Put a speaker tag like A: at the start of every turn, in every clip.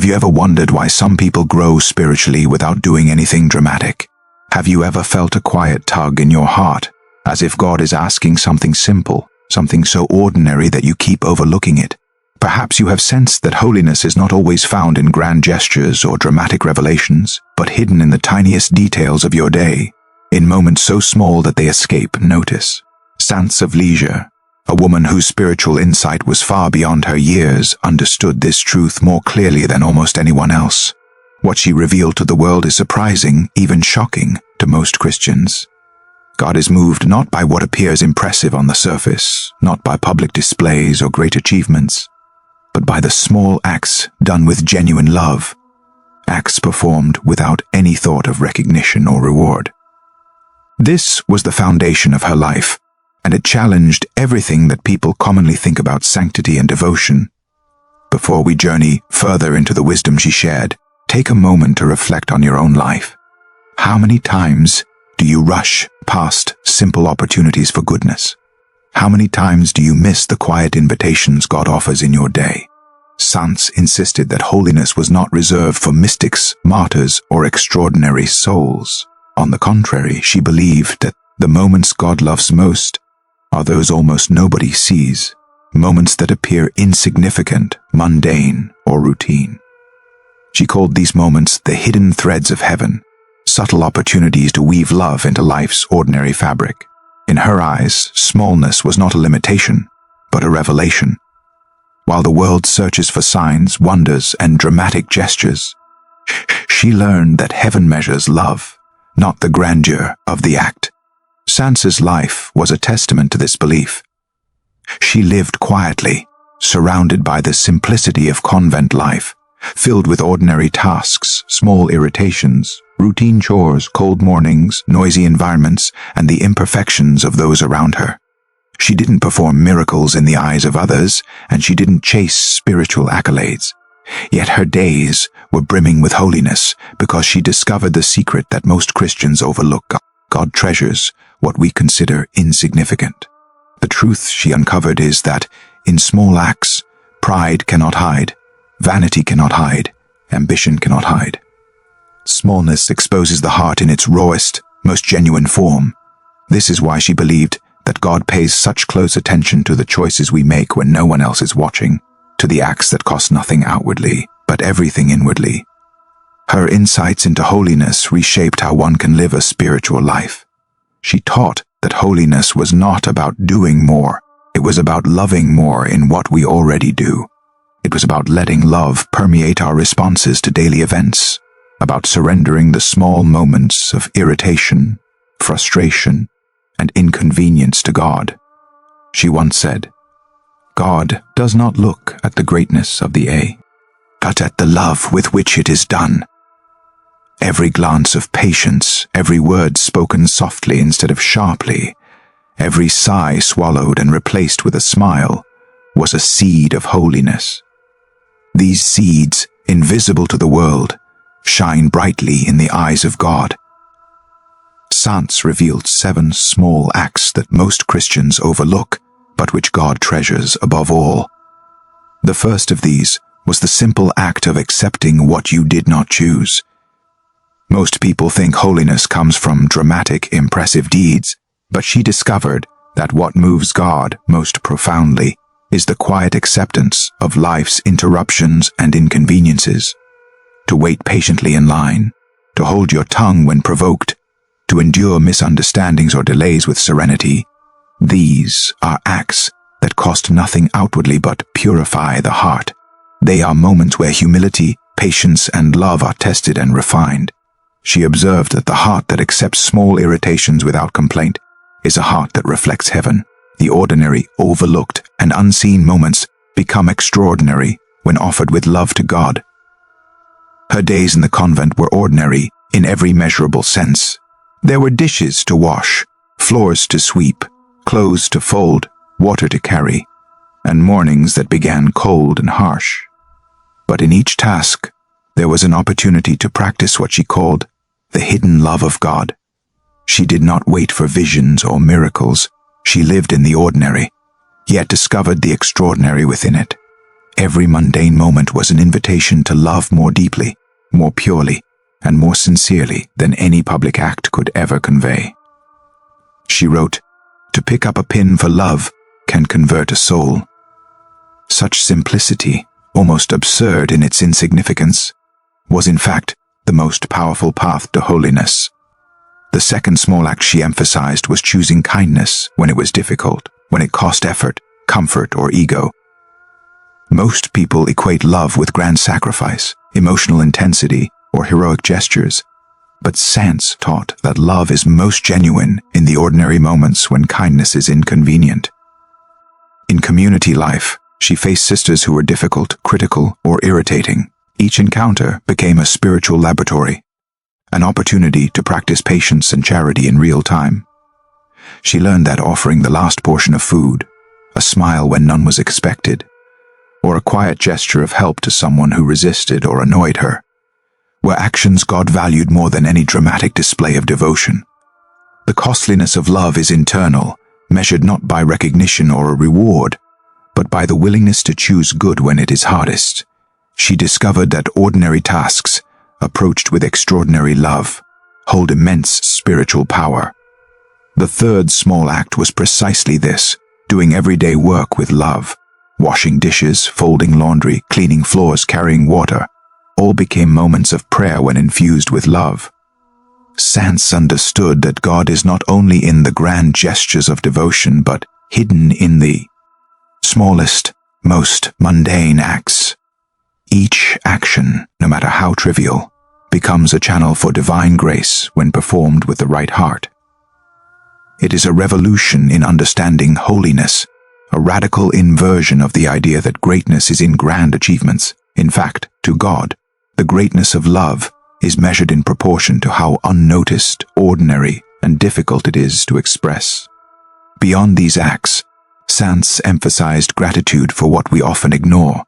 A: Have you ever wondered why some people grow spiritually without doing anything dramatic? Have you ever felt a quiet tug in your heart, as if God is asking something simple, something so ordinary that you keep overlooking it? Perhaps you have sensed that holiness is not always found in grand gestures or dramatic revelations, but hidden in the tiniest details of your day, in moments so small that they escape notice. Saint Thérèse of Lisieux, a woman whose spiritual insight was far beyond her years, understood this truth more clearly than almost anyone else. What she revealed to the world is surprising, even shocking, to most Christians. God is moved not by what appears impressive on the surface, not by public displays or great achievements, but by the small acts done with genuine love, acts performed without any thought of recognition or reward. This was the foundation of her life, and it challenged everything that people commonly think about sanctity and devotion. Before we journey further into the wisdom she shared, take a moment to reflect on your own life. How many times do you rush past simple opportunities for goodness? How many times do you miss the quiet invitations God offers in your day? Saints insisted that holiness was not reserved for mystics, martyrs, or extraordinary souls. On the contrary, she believed that the moments God loves most are those almost nobody sees, moments that appear insignificant, mundane, or routine. She called these moments the hidden threads of heaven, subtle opportunities to weave love into life's ordinary fabric. In her eyes, smallness was not a limitation, but a revelation. While the world searches for signs, wonders, and dramatic gestures, she learned that heaven measures love, not the grandeur of the act. Sansa's life was a testament to this belief. She lived quietly, surrounded by the simplicity of convent life, filled with ordinary tasks, small irritations, routine chores, cold mornings, noisy environments, and the imperfections of those around her. She didn't perform miracles in the eyes of others, and she didn't chase spiritual accolades. Yet her days were brimming with holiness because she discovered the secret that most Christians overlook. God treasures what we consider insignificant. The truth she uncovered is that in small acts, pride cannot hide, vanity cannot hide, ambition cannot hide. Smallness exposes the heart in its rawest, most genuine form. This is why she believed that God pays such close attention to the choices we make when no one else is watching, to the acts that cost nothing outwardly, but everything inwardly. Her insights into holiness reshaped how one can live a spiritual life. She taught that holiness was not about doing more, it was about loving more in what we already do. It was about letting love permeate our responses to daily events, about surrendering the small moments of irritation, frustration, and inconvenience to God. She once said, "God does not look at the greatness of the A, but at the love with which it is done." Every glance of patience, every word spoken softly instead of sharply, every sigh swallowed and replaced with a smile, was a seed of holiness. These seeds, invisible to the world, shine brightly in the eyes of God. Saints revealed 7 small acts that most Christians overlook, but which God treasures above all. The first of these was the simple act of accepting what you did not choose. Most people think holiness comes from dramatic, impressive deeds, but she discovered that what moves God most profoundly is the quiet acceptance of life's interruptions and inconveniences. To wait patiently in line, to hold your tongue when provoked, to endure misunderstandings or delays with serenity. These are acts that cost nothing outwardly but purify the heart. They are moments where humility, patience, and love are tested and refined. She observed that the heart that accepts small irritations without complaint is a heart that reflects heaven. The ordinary, overlooked, and unseen moments become extraordinary when offered with love to God. Her days in the convent were ordinary in every measurable sense. There were dishes to wash, floors to sweep, clothes to fold, water to carry, and mornings that began cold and harsh. But in each task, there was an opportunity to practice what she called the hidden love of God. She did not wait for visions or miracles. She lived in the ordinary, yet discovered the extraordinary within it. Every mundane moment was an invitation to love more deeply, more purely, and more sincerely than any public act could ever convey. She wrote, "To pick up a pin for love can convert a soul." Such simplicity, almost absurd in its insignificance, was in fact the most powerful path to holiness. The second small act she emphasized was choosing kindness when it was difficult, when it cost effort, comfort, or ego. Most people equate love with grand sacrifice, emotional intensity, or heroic gestures, but Saints taught that love is most genuine in the ordinary moments when kindness is inconvenient. In community life, she faced sisters who were difficult, critical, or irritating. Each encounter became a spiritual laboratory, an opportunity to practice patience and charity in real time. She learned that offering the last portion of food, a smile when none was expected, or a quiet gesture of help to someone who resisted or annoyed her, were actions God valued more than any dramatic display of devotion. The costliness of love is internal, measured not by recognition or a reward, but by the willingness to choose good when it is hardest. She discovered that ordinary tasks, approached with extraordinary love, hold immense spiritual power. The third small act was precisely this, doing everyday work with love. Washing dishes, folding laundry, cleaning floors, carrying water, all became moments of prayer when infused with love. Saints understood that God is not only in the grand gestures of devotion, but hidden in the smallest, most mundane acts. Each action, no matter how trivial, becomes a channel for divine grace when performed with the right heart. It is a revolution in understanding holiness, a radical inversion of the idea that greatness is in grand achievements. In fact, to God, the greatness of love is measured in proportion to how unnoticed, ordinary, and difficult it is to express. Beyond these acts, Saints emphasized gratitude for what we often ignore,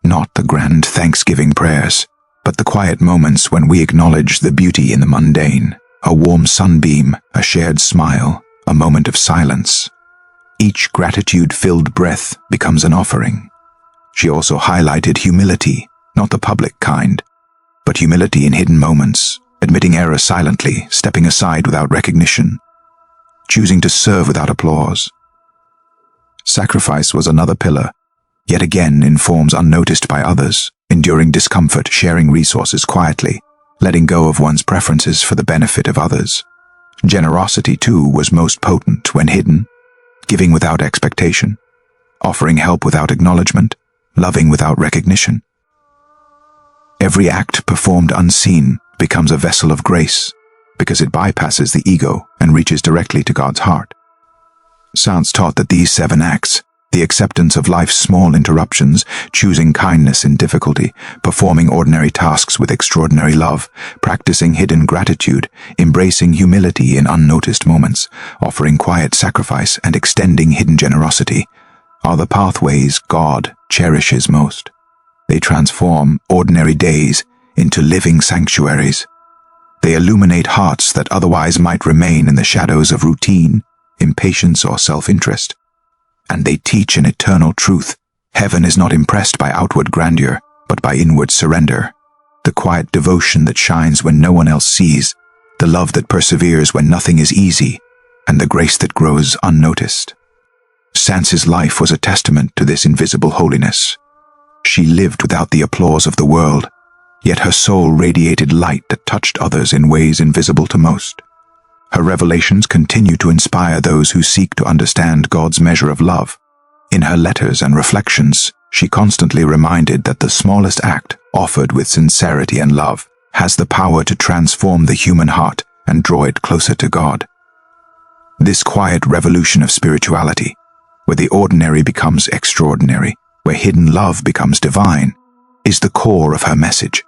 A: not the grand thanksgiving prayers, but the quiet moments when we acknowledge the beauty in the mundane, a warm sunbeam, a shared smile, a moment of silence. Each gratitude-filled breath becomes an offering. She also highlighted humility, not the public kind, but humility in hidden moments, admitting error silently, stepping aside without recognition, choosing to serve without applause. Sacrifice was another pillar, yet again in forms unnoticed by others, enduring discomfort, sharing resources quietly, letting go of one's preferences for the benefit of others. Generosity, too, was most potent when hidden, giving without expectation, offering help without acknowledgement, loving without recognition. Every act performed unseen becomes a vessel of grace, because it bypasses the ego and reaches directly to God's heart. Saints taught that these 7 acts, the acceptance of life's small interruptions, choosing kindness in difficulty, performing ordinary tasks with extraordinary love, practicing hidden gratitude, embracing humility in unnoticed moments, offering quiet sacrifice, and extending hidden generosity, are the pathways God cherishes most. They transform ordinary days into living sanctuaries. They illuminate hearts that otherwise might remain in the shadows of routine, impatience, or self-interest. And they teach an eternal truth. Heaven is not impressed by outward grandeur, but by inward surrender. The quiet devotion that shines when no one else sees, the love that perseveres when nothing is easy, and the grace that grows unnoticed. Saints' life was a testament to this invisible holiness. She lived without the applause of the world, yet her soul radiated light that touched others in ways invisible to most. Her revelations continue to inspire those who seek to understand God's measure of love. In her letters and reflections, she constantly reminded that the smallest act, offered with sincerity and love, has the power to transform the human heart and draw it closer to God. This quiet revolution of spirituality, where the ordinary becomes extraordinary, where hidden love becomes divine, is the core of her message.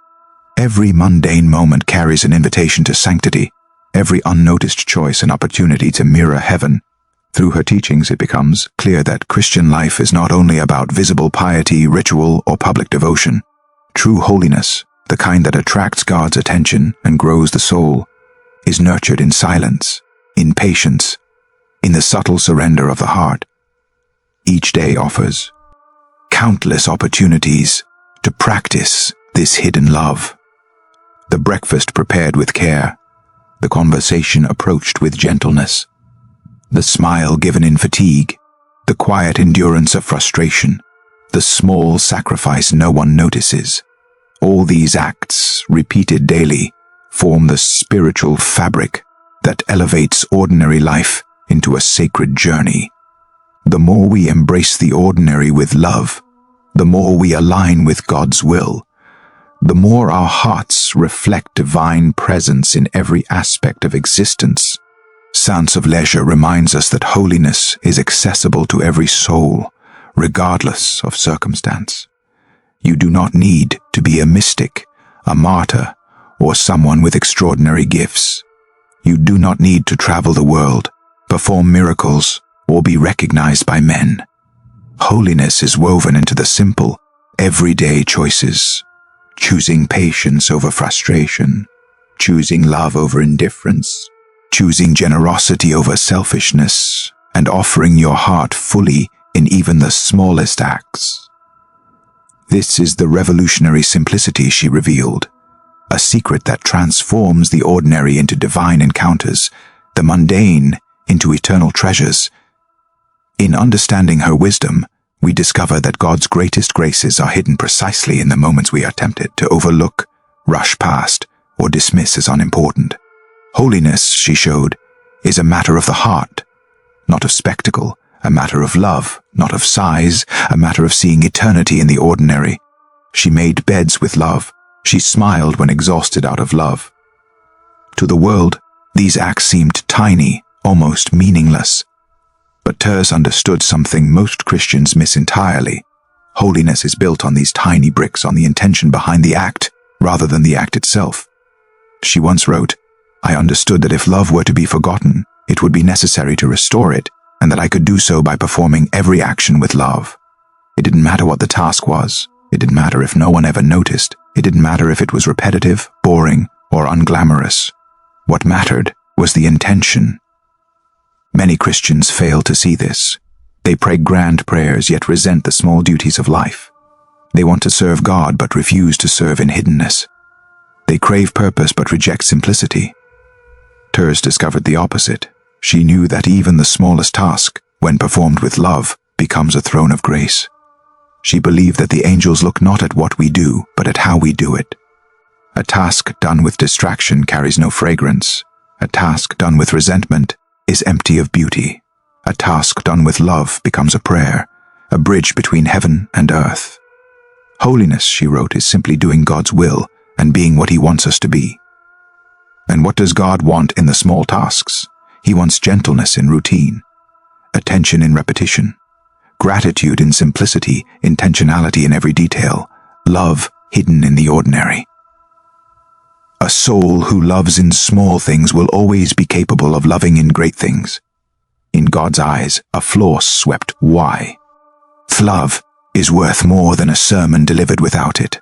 A: Every mundane moment carries an invitation to sanctity, every unnoticed choice an opportunity to mirror heaven. Through her teachings, it becomes clear that Christian life is not only about visible piety, ritual, or public devotion. True holiness, the kind that attracts God's attention and grows the soul, is nurtured in silence, in patience, in the subtle surrender of the heart. Each day offers countless opportunities to practice this hidden love. The breakfast prepared with care, the conversation approached with gentleness, the smile given in fatigue, the quiet endurance of frustration, the small sacrifice no one notices. All these acts, repeated daily, form the spiritual fabric that elevates ordinary life into a sacred journey. The more we embrace the ordinary with love, the more we align with God's will, the more our hearts reflect divine presence in every aspect of existence. Saints of Leisure reminds us that holiness is accessible to every soul, regardless of circumstance. You do not need to be a mystic, a martyr, or someone with extraordinary gifts. You do not need to travel the world, perform miracles, or be recognized by men. Holiness is woven into the simple, everyday choices, choosing patience over frustration, choosing love over indifference, choosing generosity over selfishness, and offering your heart fully in even the smallest acts. This is the revolutionary simplicity she revealed, a secret that transforms the ordinary into divine encounters, the mundane into eternal treasures. In understanding her wisdom, we discover that God's greatest graces are hidden precisely in the moments we are tempted to overlook, rush past, or dismiss as unimportant. Holiness, she showed, is a matter of the heart, not of spectacle, a matter of love, not of size, a matter of seeing eternity in the ordinary. She made beds with love. She smiled when exhausted out of love. To the world, these acts seemed tiny, almost meaningless. But Thérèse understood something most Christians miss entirely. Holiness is built on these tiny bricks, on the intention behind the act, rather than the act itself. She once wrote, "I understood that if love were to be forgotten, it would be necessary to restore it, and that I could do so by performing every action with love. It didn't matter what the task was. It didn't matter if no one ever noticed. It didn't matter if it was repetitive, boring, or unglamorous. What mattered was the intention." Many Christians fail to see this. They pray grand prayers yet resent the small duties of life. They want to serve God but refuse to serve in hiddenness. They crave purpose but reject simplicity. Thérèse discovered the opposite. She knew that even the smallest task, when performed with love, becomes a throne of grace. She believed that the angels look not at what we do, but at how we do it. A task done with distraction carries no fragrance. A task done with resentment is empty of beauty. A task done with love becomes a prayer, a bridge between heaven and earth. Holiness, she wrote, is simply doing God's will and being what He wants us to be. And what does God want in the small tasks? He wants gentleness in routine, attention in repetition, gratitude in simplicity, intentionality in every detail, love hidden in the ordinary. A soul who loves in small things will always be capable of loving in great things. In God's eyes, a floor swept why. Love is worth more than a sermon delivered without it.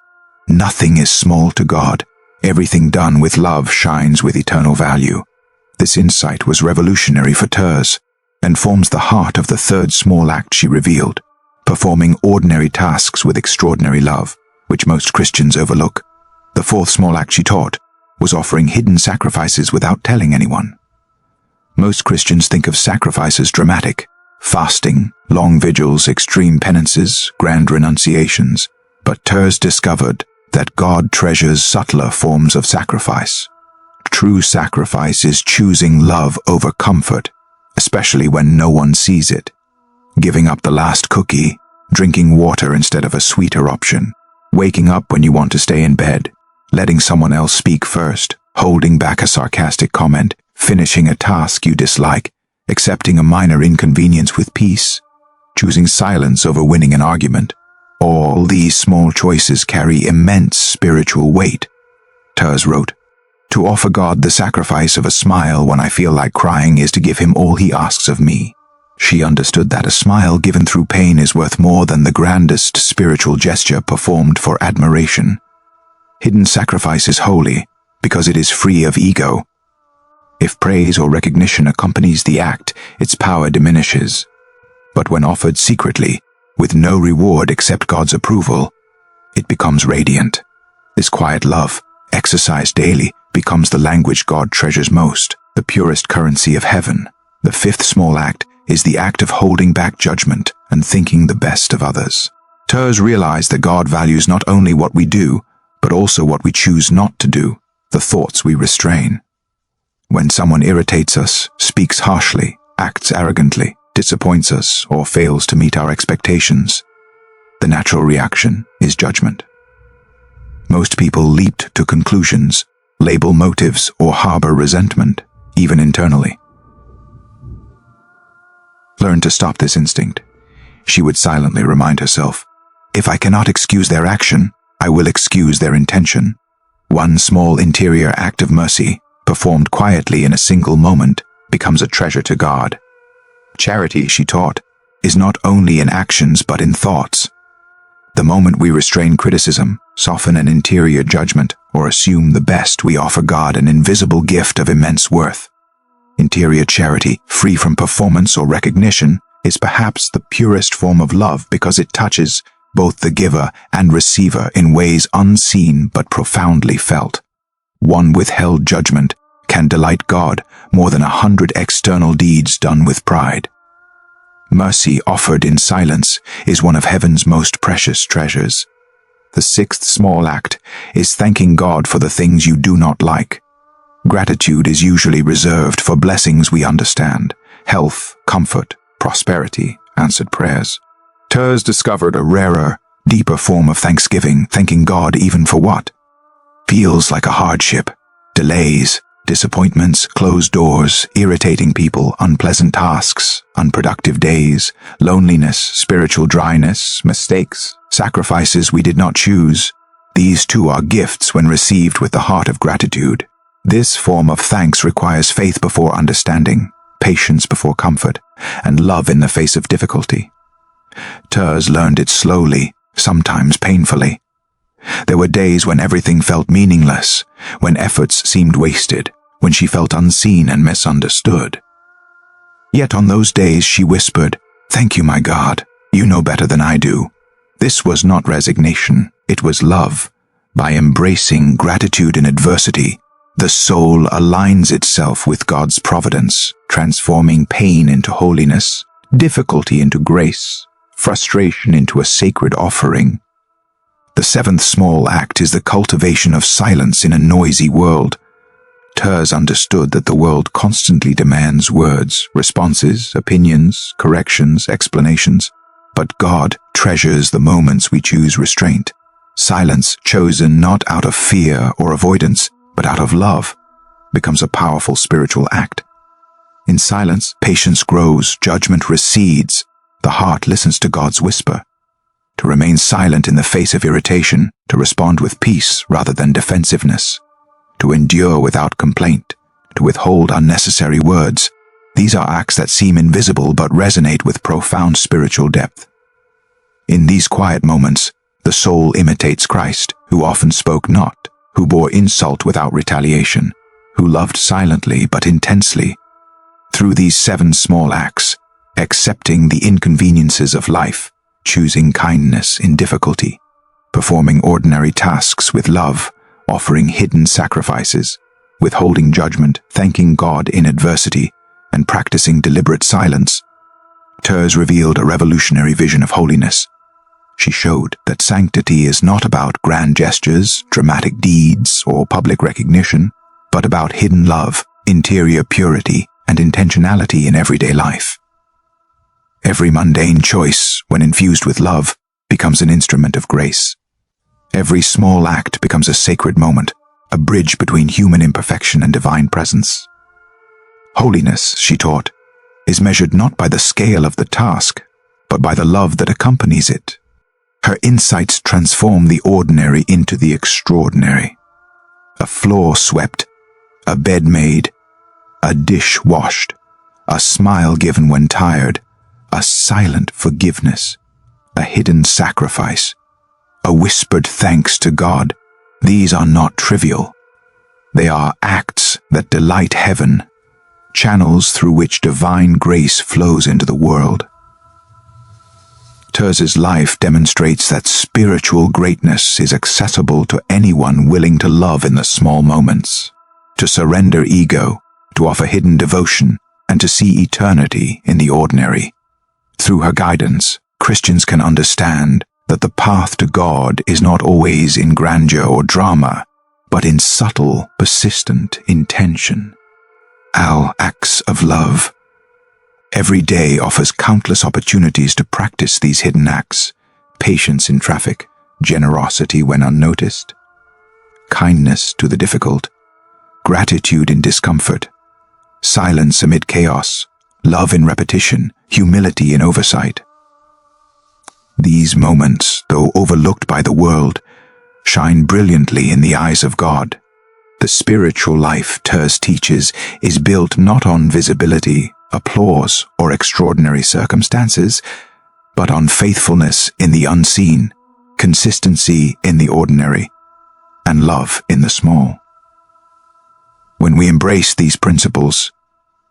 A: Nothing is small to God. Everything done with love shines with eternal value. This insight was revolutionary for Thérèse and forms the heart of the third small act she revealed, performing ordinary tasks with extraordinary love, which most Christians overlook. The fourth small act she taught was offering hidden sacrifices without telling anyone. Most Christians think of sacrifice as dramatic, fasting, long vigils, extreme penances, grand renunciations, but Thérèse discovered that God treasures subtler forms of sacrifice. True sacrifice is choosing love over comfort, especially when no one sees it. Giving up the last cookie, drinking water instead of a sweeter option, waking up when you want to stay in bed, letting someone else speak first, holding back a sarcastic comment, finishing a task you dislike, accepting a minor inconvenience with peace, choosing silence over winning an argument. All these small choices carry immense spiritual weight. Thérèse wrote, "To offer God the sacrifice of a smile when I feel like crying is to give Him all He asks of me." She understood that a smile given through pain is worth more than the grandest spiritual gesture performed for admiration. Hidden sacrifice is holy because it is free of ego. If praise or recognition accompanies the act, its power diminishes. But when offered secretly, with no reward except God's approval, it becomes radiant. This quiet love, exercised daily, becomes the language God treasures most, the purest currency of heaven. The fifth small act is the act of holding back judgment and thinking the best of others. Thérèse realized that God values not only what we do, but also what we choose not to do, the thoughts we restrain. When someone irritates us, speaks harshly, acts arrogantly, disappoints us, or fails to meet our expectations, the natural reaction is judgment. Most people leap to conclusions, label motives, or harbor resentment, even internally. Learn to stop this instinct. She would silently remind herself, if I cannot excuse their action, I will excuse their intention. One small interior act of mercy, performed quietly in a single moment, becomes a treasure to God. Charity, she taught, is not only in actions but in thoughts. The moment we restrain criticism, soften an interior judgment, or assume the best, we offer God an invisible gift of immense worth. Interior charity, free from performance or recognition, is perhaps the purest form of love because it touches both the giver and receiver in ways unseen but profoundly felt. One withheld judgment can delight God more than 100 external deeds done with pride. Mercy offered in silence is one of heaven's most precious treasures. The sixth small act is thanking God for the things you do not like. Gratitude is usually reserved for blessings we understand: health, comfort, prosperity, answered prayers. Thérèse discovered a rarer, deeper form of thanksgiving, thanking God even for what feels like a hardship: delays, disappointments, closed doors, irritating people, unpleasant tasks, unproductive days, loneliness, spiritual dryness, mistakes, sacrifices we did not choose. These too are gifts when received with the heart of gratitude. This form of thanks requires faith before understanding, patience before comfort, and love in the face of difficulty. Thérèse learned it slowly, sometimes painfully. There were days when everything felt meaningless, when efforts seemed wasted, when she felt unseen and misunderstood. Yet on those days she whispered, "Thank you, my God, you know better than I do." This was not resignation, it was love. By embracing gratitude in adversity, the soul aligns itself with God's providence, transforming pain into holiness, difficulty into grace, frustration into a sacred offering. The seventh small act is the cultivation of silence in a noisy world. Thérèse understood that the world constantly demands words, responses, opinions, corrections, explanations, but God treasures the moments we choose restraint. Silence, chosen not out of fear or avoidance, but out of love, becomes a powerful spiritual act. In silence, patience grows, judgment recedes, the heart listens to God's whisper. To remain silent in the face of irritation, to respond with peace rather than defensiveness, to endure without complaint, to withhold unnecessary words, these are acts that seem invisible but resonate with profound spiritual depth. In these quiet moments, the soul imitates Christ, who often spoke not, who bore insult without retaliation, who loved silently but intensely. Through these 7 small acts, accepting the inconveniences of life, choosing kindness in difficulty, performing ordinary tasks with love, offering hidden sacrifices, withholding judgment, thanking God in adversity, and practicing deliberate silence, Thérèse revealed a revolutionary vision of holiness. She showed that sanctity is not about grand gestures, dramatic deeds, or public recognition, but about hidden love, interior purity, and intentionality in everyday life. Every mundane choice, when infused with love, becomes an instrument of grace. Every small act becomes a sacred moment, a bridge between human imperfection and divine presence. Holiness, she taught, is measured not by the scale of the task, but by the love that accompanies it. Her insights transform the ordinary into the extraordinary. A floor swept, a bed made, a dish washed, a smile given when tired, a silent forgiveness, a hidden sacrifice, a whispered thanks to God. These are not trivial. They are acts that delight heaven, channels through which divine grace flows into the world. Thérèse's life demonstrates that spiritual greatness is accessible to anyone willing to love in the small moments, to surrender ego, to offer hidden devotion, and to see eternity in the ordinary. Through her guidance, Christians can understand that the path to God is not always in grandeur or drama, but in subtle, persistent intention. Acts of love. Every day offers countless opportunities to practice these hidden acts: patience in traffic, generosity when unnoticed, kindness to the difficult, gratitude in discomfort, silence amid chaos, love in repetition, humility in oversight. These moments, though overlooked by the world, shine brilliantly in the eyes of God. The spiritual life, Thérèse teaches, is built not on visibility, applause, or extraordinary circumstances, but on faithfulness in the unseen, consistency in the ordinary, and love in the small. When we embrace these principles,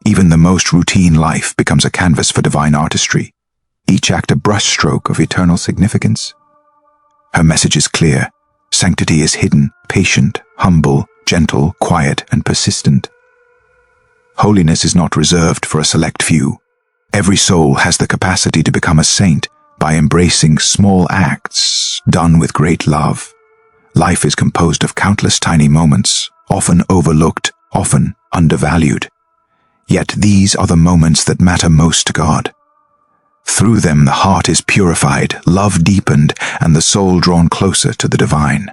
A: even the most routine life becomes a canvas for divine artistry, each act a brushstroke of eternal significance. Her message is clear: sanctity is hidden, patient, humble, gentle, quiet, and persistent. Holiness is not reserved for a select few. Every soul has the capacity to become a saint by embracing small acts done with great love. Life is composed of countless tiny moments, often overlooked, often undervalued. Yet these are the moments that matter most to God. Through them the heart is purified, love deepened, and the soul drawn closer to the divine.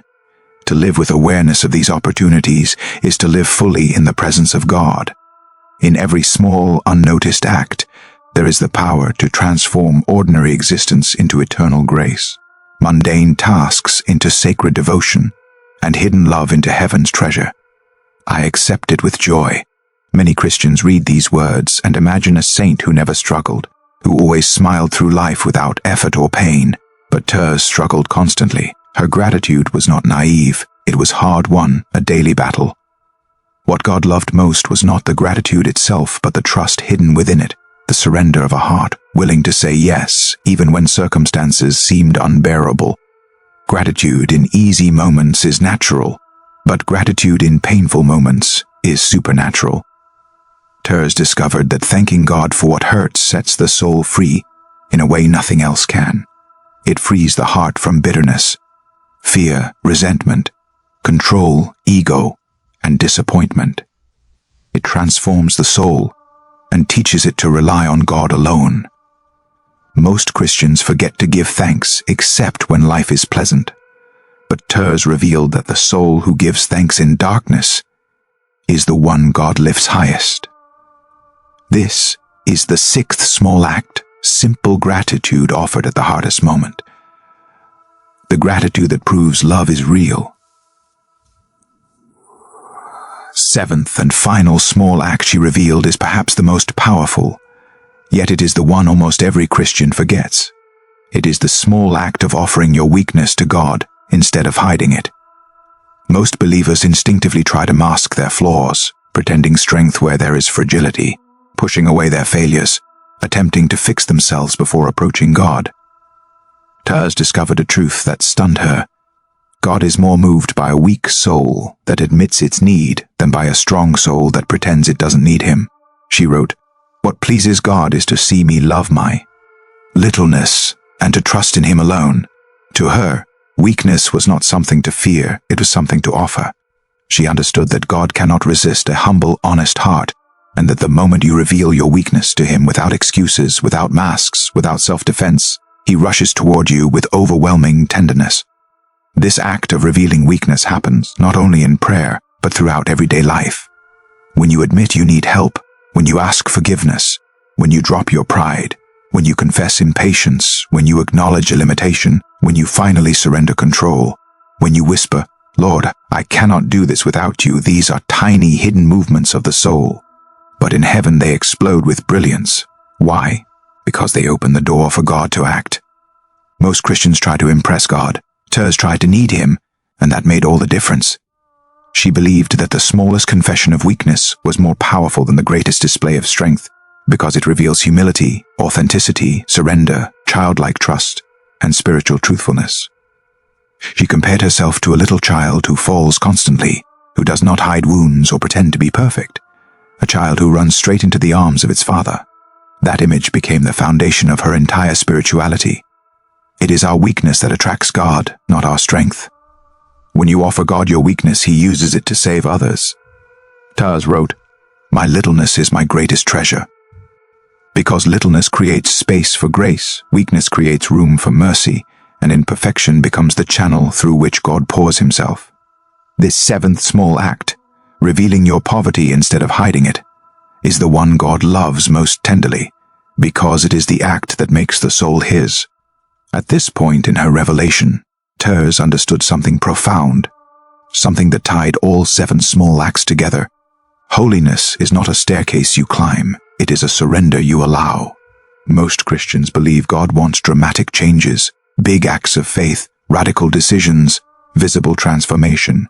A: To live with awareness of these opportunities is to live fully in the presence of God. In every small, unnoticed act, there is the power to transform ordinary existence into eternal grace, mundane tasks into sacred devotion, and hidden love into heaven's treasure. I accept it with joy. Many Christians read these words and imagine a saint who never struggled, who always smiled through life without effort or pain. But Thérèse struggled constantly. Her gratitude was not naive, it was hard-won, a daily battle. What God loved most was not the gratitude itself, but the trust hidden within it, the surrender of a heart willing to say yes, even when circumstances seemed unbearable. Gratitude in easy moments is natural, but gratitude in painful moments is supernatural. Thérèse discovered that thanking God for what hurts sets the soul free in a way nothing else can. It frees the heart from bitterness, fear, resentment, control, ego, and disappointment. It transforms the soul and teaches it to rely on God alone. Most Christians forget to give thanks except when life is pleasant, but Thérèse revealed that the soul who gives thanks in darkness is the one God lifts highest. This is the sixth small act, simple gratitude offered at the hardest moment. The gratitude that proves love is real. Seventh and final small act she revealed is perhaps the most powerful, yet it is the one almost every Christian forgets. It is the small act of offering your weakness to God instead of hiding it. Most believers instinctively try to mask their flaws, pretending strength where there is fragility, pushing away their failures, attempting to fix themselves before approaching God. Thérèse discovered a truth that stunned her. God is more moved by a weak soul that admits its need than by a strong soul that pretends it doesn't need him. She wrote, "What pleases God is to see me love my littleness and to trust in him alone." To her, weakness was not something to fear, it was something to offer. She understood that God cannot resist a humble, honest heart, and that the moment you reveal your weakness to him without excuses, without masks, without self-defense, he rushes toward you with overwhelming tenderness. This act of revealing weakness happens not only in prayer, but throughout everyday life. When you admit you need help, when you ask forgiveness, when you drop your pride, when you confess impatience, when you acknowledge a limitation, when you finally surrender control, when you whisper, "Lord, I cannot do this without you," these are tiny hidden movements of the soul. But in heaven they explode with brilliance. Why? Because they open the door for God to act. Most Christians try to impress God. Thérèse tried to need him, and that made all the difference. She believed that the smallest confession of weakness was more powerful than the greatest display of strength, because it reveals humility, authenticity, surrender, childlike trust. and spiritual truthfulness. She compared herself to a little child who falls constantly, who does not hide wounds or pretend to be perfect, a child who runs straight into the arms of its father. That image became the foundation of her entire spirituality. It is our weakness that attracts God, not our strength. When you offer God your weakness, He uses it to save others. Thérèse wrote, "My littleness is my greatest treasure." Because littleness creates space for grace, weakness creates room for mercy, and imperfection becomes the channel through which God pours Himself. This seventh small act, revealing your poverty instead of hiding it, is the one God loves most tenderly, because it is the act that makes the soul His. At this point in her revelation, Thérèse understood something profound, something that tied all 7 small acts together. Holiness is not a staircase you climb, it is a surrender you allow. Most Christians believe God wants dramatic changes, big acts of faith, radical decisions, visible transformation.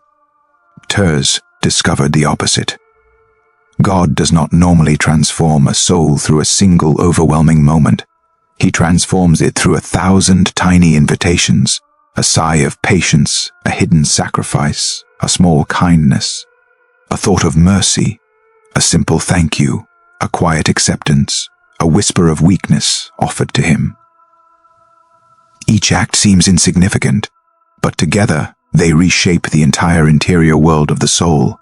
A: Thérèse discovered the opposite. God does not normally transform a soul through a single overwhelming moment. He transforms it through 1,000 tiny invitations, a sigh of patience, a hidden sacrifice, a small kindness, a thought of mercy, a simple thank you, a quiet acceptance, a whisper of weakness offered to Him. Each act seems insignificant, but together they reshape the entire interior world of the soul.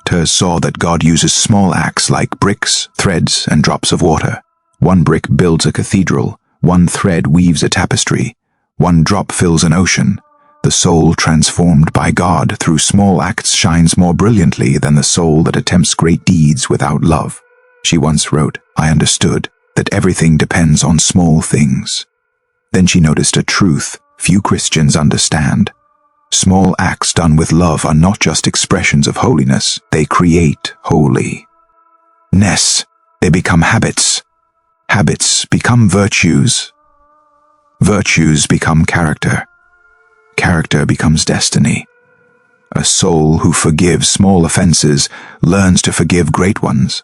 A: Thérèse saw that God uses small acts like bricks, threads, and drops of water. One brick builds a cathedral, one thread weaves a tapestry, one drop fills an ocean. The soul transformed by God through small acts shines more brilliantly than the soul that attempts great deeds without love. She once wrote, "I understood that everything depends on small things." Then she noticed a truth few Christians understand. Small acts done with love are not just expressions of holiness, they create holiness. They become habits. Habits become virtues. Virtues become character. Character becomes destiny. A soul who forgives small offenses learns to forgive great ones.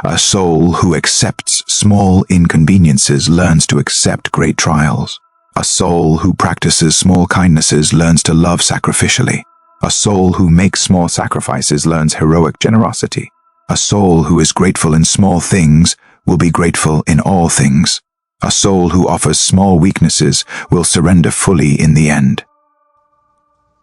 A: A soul who accepts small inconveniences learns to accept great trials. A soul who practices small kindnesses learns to love sacrificially. A soul who makes small sacrifices learns heroic generosity. A soul who is grateful in small things will be grateful in all things. A soul who offers small weaknesses will surrender fully in the end.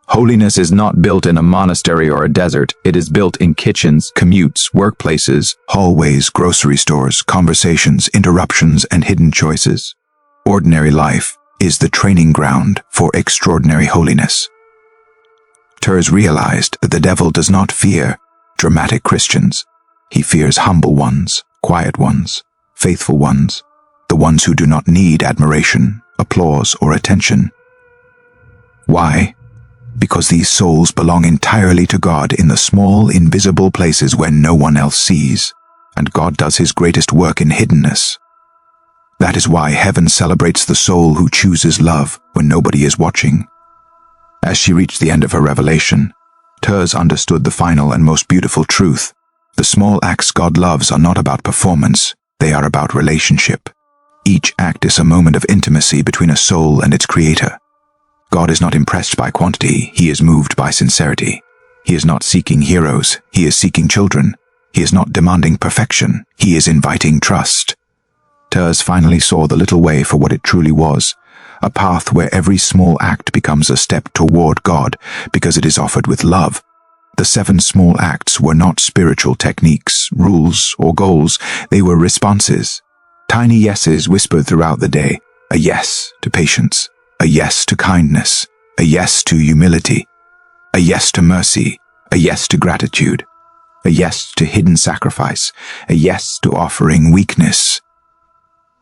A: Holiness is not built in a monastery or a desert. It is built in kitchens, commutes, workplaces, hallways, grocery stores, conversations, interruptions, and hidden choices. Ordinary life is the training ground for extraordinary holiness. Thérèse realized that the devil does not fear dramatic Christians. He fears humble ones, quiet ones, faithful ones, the ones who do not need admiration, applause, or attention. Why? Because these souls belong entirely to God in the small, invisible places where no one else sees, and God does His greatest work in hiddenness. That is why heaven celebrates the soul who chooses love when nobody is watching. As she reached the end of her revelation, Thérèse understood the final and most beautiful truth. The small acts God loves are not about performance, they are about relationship. Each act is a moment of intimacy between a soul and its creator. God is not impressed by quantity, He is moved by sincerity. He is not seeking heroes, He is seeking children. He is not demanding perfection, He is inviting trust. Thérèse finally saw the little way for what it truly was, a path where every small act becomes a step toward God because it is offered with love. The 7 small acts were not spiritual techniques, rules, or goals, they were responses. Tiny yeses whispered throughout the day, a yes to patience, a yes to kindness, a yes to humility, a yes to mercy, a yes to gratitude, a yes to hidden sacrifice, a yes to offering weakness.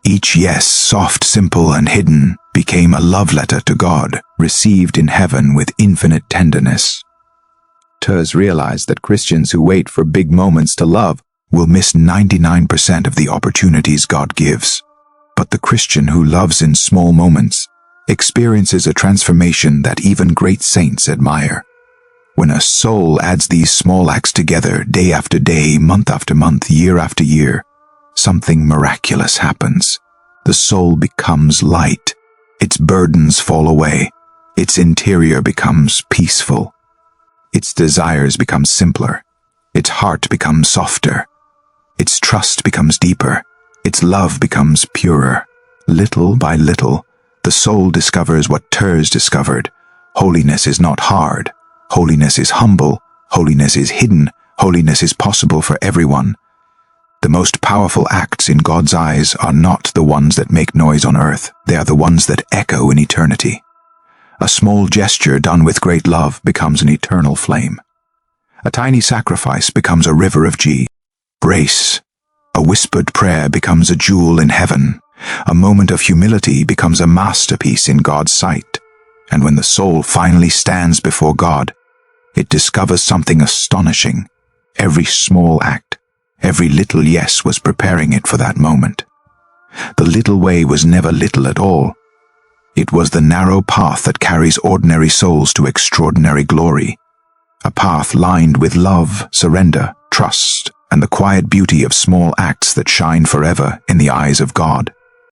A: Each yes, soft, simple, and hidden, became a love letter to God, received in heaven with infinite tenderness. Thérèse realized that Christians who wait for big moments to love will miss 99% of the opportunities God gives. But the Christian who loves in small moments experiences a transformation that even great saints admire. When a soul adds these small acts together day after day, month after month, year after year, something miraculous happens. The soul becomes light. its burdens fall away, its interior becomes peaceful, its desires become simpler, its heart becomes softer, its trust becomes deeper, its love becomes purer. Little by little, the soul discovers what Thérèse discovered. Holiness is not hard. Holiness is humble. Holiness is hidden. Holiness is possible for everyone. The most powerful acts in God's eyes are not the ones that make noise on earth. They are the ones that echo in eternity. A small gesture done with great love becomes an eternal flame. A tiny sacrifice becomes a river of grace. A whispered prayer becomes a jewel in heaven. A moment of humility becomes a masterpiece in God's sight. And when the soul finally stands before God, it discovers something astonishing. Every small act, every little yes was preparing it for that moment. The little way was never little at all. It was the narrow path that carries ordinary souls to extraordinary glory. A path lined with love, surrender, trust, and the quiet beauty of small acts that shine forever in the eyes of God.